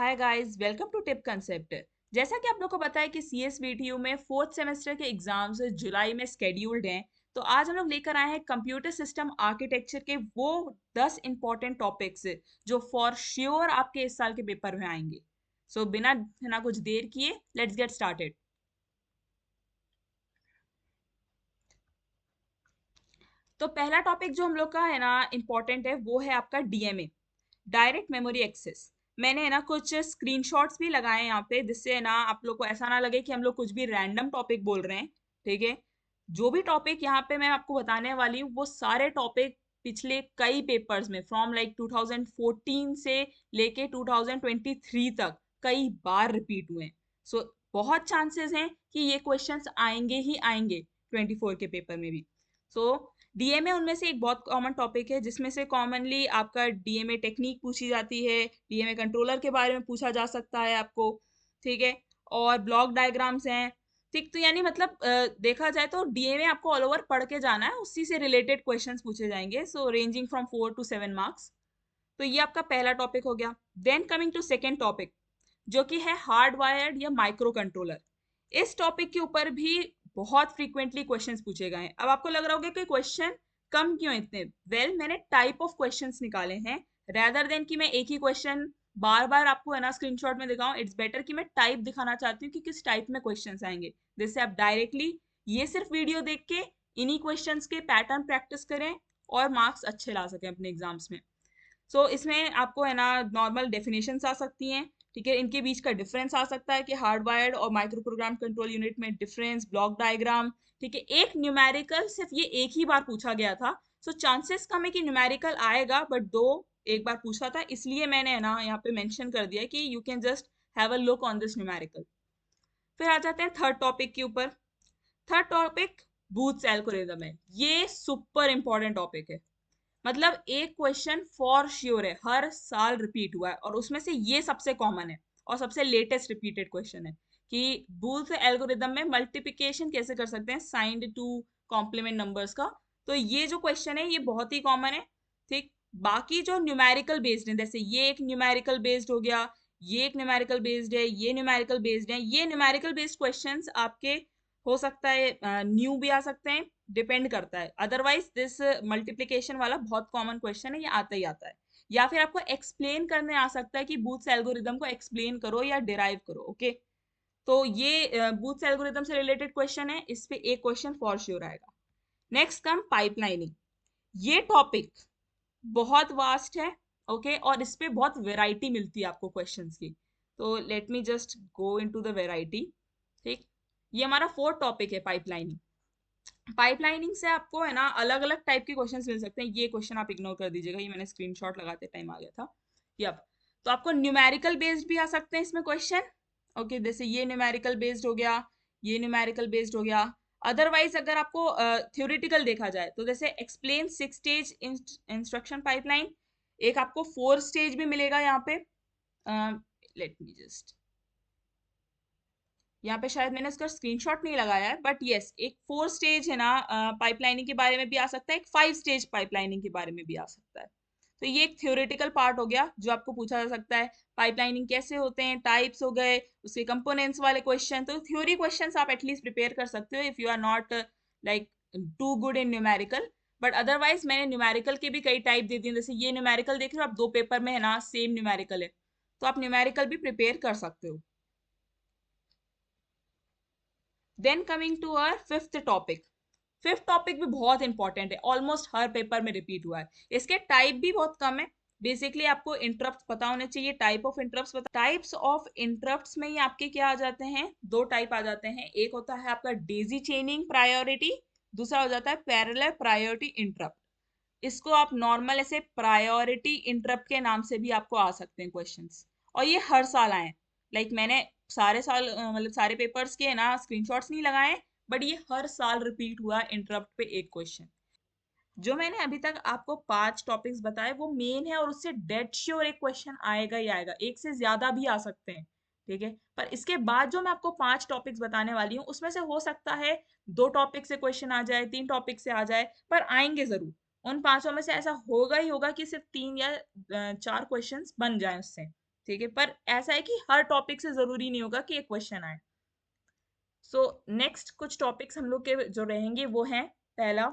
Hi guys, welcome to Tip Concept. जैसा कि आप लोग को पता है कि CSBTU में फोर्थ सेमेस्टर के एग्जाम्स जुलाई में स्केड्यूल्ड हैं, तो आज हम लोग लेकर आए हैं कंप्यूटर सिस्टम आर्किटेक्चर के वो 10 इंपॉर्टेंट टॉपिक्स जो फॉर श्योर आपके इस साल के पेपर में आएंगे। सो बिना ना कुछ देर किए लेट्स गेट स्टार्टेड। तो पहला टॉपिक जो हम लोग का है ना इम्पोर्टेंट है वो है आपका DMA, डायरेक्ट मेमोरी एक्सेस। मैंने है ना कुछ स्क्रीनशॉट्स भी लगाए हैं यहाँ पे, जिससे है ना आप लोग को ऐसा ना लगे कि हम लोग कुछ भी रैंडम टॉपिक बोल रहे हैं। ठीक है, जो भी टॉपिक यहाँ पे मैं आपको बताने वाली हूँ वो सारे टॉपिक पिछले कई पेपर्स में फ्रॉम लाइक 2014 से लेके 2023 तक कई बार रिपीट हुए हैं। सो बहुत चांसेस हैं कि ये क्वेश्चंस आएंगे ही आएंगे 24 के पेपर में भी। सो DMA उनमें से एक बहुत कॉमन टॉपिक है, जिसमें से कॉमनली आपका DMA टेक्निक पूछी जाती है, DMA कंट्रोलर के बारे में पूछा जा सकता है आपको। ठीक है, और ब्लॉक डायग्राम्स हैं। ठीक, तो यानी मतलब देखा जाए तो DMA आपको ऑल ओवर पढ़ के जाना है, उसी से रिलेटेड क्वेश्चंस पूछे जाएंगे, so ranging from 4 to 7 marks. तो ये आपका पहला टॉपिक हो गया। Then coming to second topic, जो कि है हार्ड वायर्ड या माइक्रो कंट्रोलर। इस टॉपिक के ऊपर भी बहुत फ्रीक्वेंटली क्वेश्चंस पूछे गए हैं। अब आपको लग रहा होगा कि क्वेश्चन कम क्यों इतने। मैंने टाइप ऑफ क्वेश्चंस निकाले हैं, रेदर देन कि मैं एक ही क्वेश्चन बार बार आपको है ना स्क्रीनशॉट में दिखाऊं। इट्स बेटर कि मैं टाइप दिखाना चाहती हूँ कि किस टाइप में क्वेश्चंस आएंगे, जिससे आप डायरेक्टली ये सिर्फ वीडियो देख के इन्हीं क्वेश्चंस के पैटर्न प्रैक्टिस करें और मार्क्स अच्छे ला सकें अपने एग्जाम्स में। इसमें आपको है ना नॉर्मल डेफिनेशंस आ सकती हैं। ठीक है, इनके बीच का डिफरेंस आ सकता है कि हार्ड वायर्ड और माइक्रो प्रोग्राम कंट्रोल यूनिट में डिफरेंस, ब्लॉक डायग्राम। ठीक है, एक न्यूमेरिकल सिर्फ ये एक ही बार पूछा गया था, सो चांसेस कम है कि न्यूमेरिकल आएगा, बट दो एक बार पूछा था, इसलिए मैंने है ना यहाँ पे मेंशन कर दिया कि you can just have a look on this numerical. फिर आ जाते हैं थर्ड टॉपिक के ऊपर। थर्ड टॉपिक बूथ्स एल्गोरिथम है। ये सुपर इंपॉर्टेंट टॉपिक है, मतलब एक क्वेश्चन फॉर श्योर है, हर साल रिपीट हुआ है, और उसमें से ये सबसे कॉमन है और सबसे लेटेस्ट रिपीटेड क्वेश्चन है कि बूथ एल्गोरिदम में मल्टीप्लिकेशन कैसे कर सकते हैं साइंड टू कॉम्प्लीमेंट नंबर्स का। तो ये जो क्वेश्चन है ये बहुत ही कॉमन है। ठीक, बाकी जो न्यूमेरिकल बेस्ड है, जैसे ये एक न्यूमेरिकल बेस्ड हो गया, ये एक न्यूमेरिकल बेस्ड है, ये न्यूमेरिकल बेस्ड है, ये न्यूमेरिकल बेस्ड क्वेश्चंस आपके हो सकता है न्यू भी आ सकते हैं, डिपेंड करता है। अदरवाइज दिस मल्टीप्लिकेशन वाला बहुत कॉमन क्वेश्चन है, ये आता ही आता है। या फिर आपको एक्सप्लेन करने आ सकता है कि बूथ्स एल्गोरिदम को एक्सप्लेन करो या डिराइव करो। ओके, तो ये बूथ्स एल्गोरिदम से रिलेटेड क्वेश्चन है, इस पे एक क्वेश्चन फॉर श्योर आएगा। Next come pipelining. ये टॉपिक बहुत वास्ट है। ओके, और इस पे बहुत वेराइटी मिलती है आपको क्वेश्चंस की। तो let me just go into the variety. ठीक, ये हमारा फोर्थ टॉपिक है पाइपलाइनिंग। पाइपलाइनिंग से आपको है ना अलग अलग टाइप के क्वेश्चंस मिल सकते हैं। ये क्वेश्चन आप इग्नोर कर दीजिएगा, ये मैंने स्क्रीनशॉट लगाते टाइम आ गया था। यप, तो आपको न्यूमेरिकल बेस्ड भी आ सकते हैं इसमें क्वेश्चन। ओके, जैसे ये न्यूमेरिकल बेस्ड हो गया, ये न्यूमेरिकल बेस्ड हो गया। अदरवाइज अगर आपको थ्योरेटिकल देखा जाए तो जैसे एक्सप्लेन 6 स्टेज इंस्ट्रक्शन पाइपलाइन, एक आपको 4 स्टेज भी मिलेगा यहाँ पे। लेट मी जस्ट, यहाँ पे शायद मैंने उसका स्क्रीनशॉट नहीं लगाया है, बट यस एक 4 स्टेज है ना पाइपलाइनिंग के बारे में भी आ सकता है, एक 5 स्टेज पाइपलाइनिंग के बारे में भी आ सकता है। तो ये एक थ्योरेटिकल पार्ट हो गया जो आपको पूछा जा सकता है। पाइपलाइनिंग कैसे होते हैं, टाइप्स हो गए, उसके कंपोनेंट्स वाले क्वेश्चन। तो थ्योरी क्वेश्चंस आप एटलीस्ट प्रिपेयर कर सकते हो if you are not like to good in numerical. But otherwise मैंने न्यूमेरिकल के भी कई टाइप दे दिए, जैसे ये न्यूमेरिकल देख रहे हो आप, 2 पेपर में है ना सेम न्यूमेरिकल है, तो आप न्यूमेरिकल भी प्रिपेयर कर सकते हो। Then coming to our fifth topic. Fifth topic भी बहुत इंपॉर्टेंट है, ऑलमोस्ट हर पेपर में रिपीट हुआ है। इसके टाइप भी बहुत कम है। बेसिकली आपको इंटरप्ट पता होने चाहिए, टाइप ऑफ इंटरप्ट्स पता। टाइप्स ऑफ इंटरप्ट्स में ही आपके क्या आ जाते हैं, 2 टाइप आ जाते हैं। एक होता है आपका डेजी चेनिंग प्रायोरिटी, दूसरा हो जाता है पैरेलल प्रायोरिटी इंटरप्ट। इसको आप नॉर्मल ऐसे प्रायोरिटी इंटरप्ट के नाम से भी आपको आ सकते हैं क्वेश्चंस, और ये हर साल आए। मैंने सारे साल मतलब सारे पेपर्स के ना स्क्रीनशॉट्स नहीं लगाए, बट ये हर साल रिपीट हुआ इंटरप्ट पे एक क्वेश्चन। जो मैंने अभी तक आपको 5 टॉपिक्स बताए वो मेन है, और उससे डेड श्योर एक क्वेश्चन आएगा ही आएगा, एक से ज्यादा भी आ सकते हैं। ठीक है, पर इसके बाद जो मैं आपको 5 टॉपिक्स बताने वाली हूँ उसमें से हो सकता है 2 टॉपिक से क्वेश्चन आ जाए, 3 टॉपिक से आ जाए, पर आएंगे जरूर। उन 5 में से ऐसा होगा ही होगा कि सिर्फ 3 या 4 क्वेश्चन बन जाए उससे। ठीक है, पर ऐसा है कि हर टॉपिक से जरूरी नहीं होगा कि एक क्वेश्चन आए। सो नेक्स्ट कुछ टॉपिक्स हम लोग के जो रहेंगे वो हैं, पहला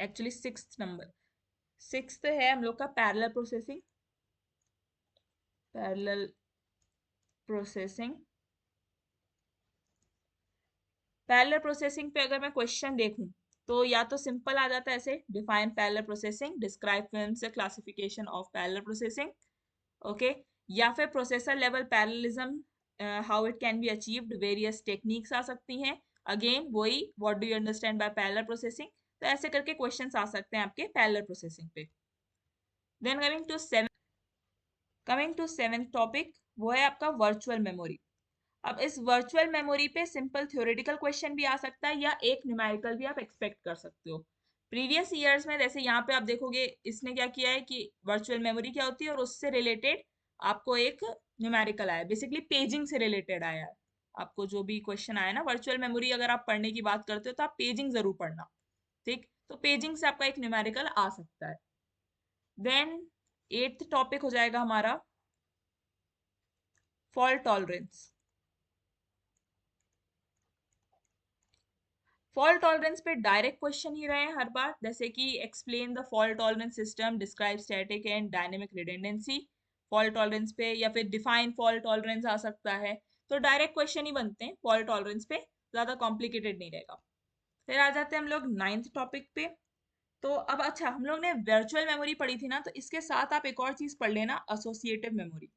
एक्चुअली सिक्स्थ है हम लोग का parallel processing. Parallel processing, parallel processing पे अगर मैं क्वेश्चन देखूं तो या तो सिंपल आ जाता है ऐसे, define parallel processing, describe Flynn's classification of parallel processing, okay. या फिर processor level parallelism, how it can be achieved, various techniques आ सकती हैं। अगेन वही, what do you understand by parallel processing, तो ऐसे करके क्वेश्चंस आ सकते हैं आपके पैरेलल प्रोसेसिंग पे। Then coming to seventh topic, वो है आपका वर्चुअल मेमोरी। अब इस वर्चुअल मेमोरी पे सिंपल थ्योरेटिकल क्वेश्चन भी आ सकता है या एक न्यूमेरिकल भी आप एक्सपेक्ट कर सकते हो। प्रीवियस ईयर्स में जैसे यहाँ पे आप देखोगे इसने क्या किया है कि वर्चुअल मेमोरी क्या होती है और उससे रिलेटेड आपको एक न्यूमेरिकल आया, बेसिकली पेजिंग से रिलेटेड आया है। आपको जो भी क्वेश्चन आया ना वर्चुअल मेमोरी, अगर आप पढ़ने की बात करते हो तो आप पेजिंग जरूर पढ़ना, ठीक। तो पेजिंग से आपका एक न्यूमेरिकल आ सकता है। देन एट्थ टॉपिक हो जाएगा हमारा फॉल्ट टॉलरेंस। फॉल्ट टॉलरेंस पे डायरेक्ट क्वेश्चन ही रहे हैं हर बार, जैसे कि explain the fault tolerance system, describe static and dynamic redundancy. Fault tolerance पे या फिर डिफाइन फॉल्ट टॉलरेंस आ सकता है। तो डायरेक्ट क्वेश्चन ही बनते हैं फॉल्ट टॉलरेंस पे, ज्यादा कॉम्प्लिकेटेड नहीं रहेगा। फिर आ जाते हैं हम लोग नाइन्थ टॉपिक पे। तो अब अच्छा, हम लोग ने वर्चुअल मेमोरी पढ़ी थी ना, तो इसके साथ आप एक और चीज पढ़ लेना, associative memory.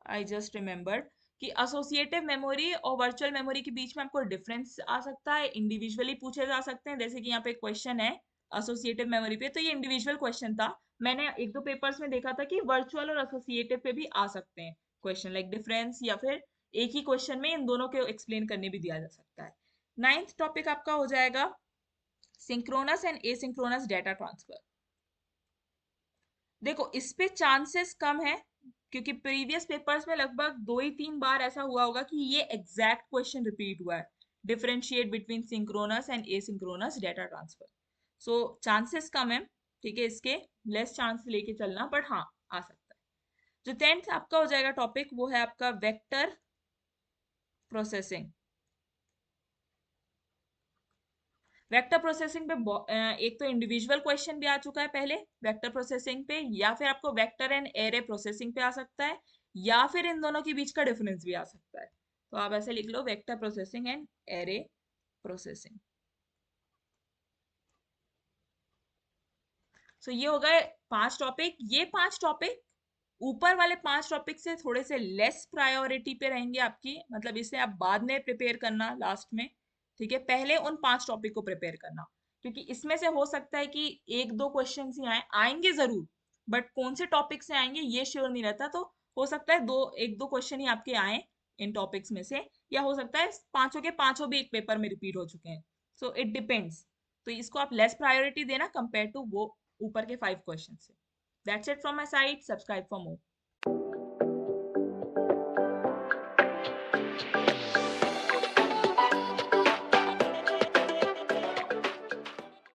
I just remembered कि एसोसिएटिव मेमोरी और वर्चुअल मेमोरी के बीच में आपको डिफरेंस आ सकता है, इंडिविजुअली पूछे जा सकते हैं। जैसे कि यहाँ पे क्वेश्चन है एसोसिएटिव मेमोरी पे, तो ये इंडिविजुअल क्वेश्चन था। मैंने एक दो पेपर्स में देखा था कि वर्चुअल और एसोसिएटिव पे भी आ सकते हैं क्वेश्चन, लाइक डिफरेंस, या फिर एक ही क्वेश्चन में इन दोनों को एक्सप्लेन करने भी दिया जा सकता है। नाइन्थ टॉपिक आपका हो जाएगा synchronous and asynchronous data transfer. देखो इस पे चांसेस कम है, क्योंकि प्रीवियस पेपर्स में लगभग 2 ही 3 बार ऐसा हुआ होगा कि ये एग्जैक्ट क्वेश्चन रिपीट हुआ है, differentiate between synchronous and asynchronous data transfer. So chances कम है, ठीक है, इसके लेस चांस लेके चलना, बट हाँ आ सकता है। जो टेंथ आपका हो जाएगा टॉपिक वो है आपका वेक्टर प्रोसेसिंग। वेक्टर प्रोसेसिंग पे एक तो इंडिविजुअल क्वेश्चन भी आ चुका है पहले वेक्टर प्रोसेसिंग पे, या फिर आपको वेक्टर एंड एरे प्रोसेसिंग पे आ सकता है, या फिर इन दोनों के बीच का डिफरेंस भी आ सकता है। तो आप ऐसे लिख लो, vector processing and array processing. So ये हो गए 5 टॉपिक। ये 5 टॉपिक ऊपर वाले 5 टॉपिक से थोड़े से लेस प्रायोरिटी पे रहेंगे आपकी, मतलब इसे आप बाद में प्रिपेयर करना लास्ट में, ठीक है। पहले उन 5 टॉपिक को प्रिपेयर करना, क्योंकि इसमें से हो सकता है कि एक दो क्वेश्चन ही आएंगे जरूर, बट कौन से टॉपिक से आएंगे ये श्योर नहीं रहता। तो हो सकता है एक दो क्वेश्चन ही आपके आए इन टॉपिक्स में से, या हो सकता है पांचों के पांचों भी एक पेपर में रिपीट हो चुके हैं। So it depends. तो इसको आप लेस प्रायोरिटी देना कंपेयर टू वो ऊपर के 5 क्वेश्चन से। That's it from my side, subscribe for more.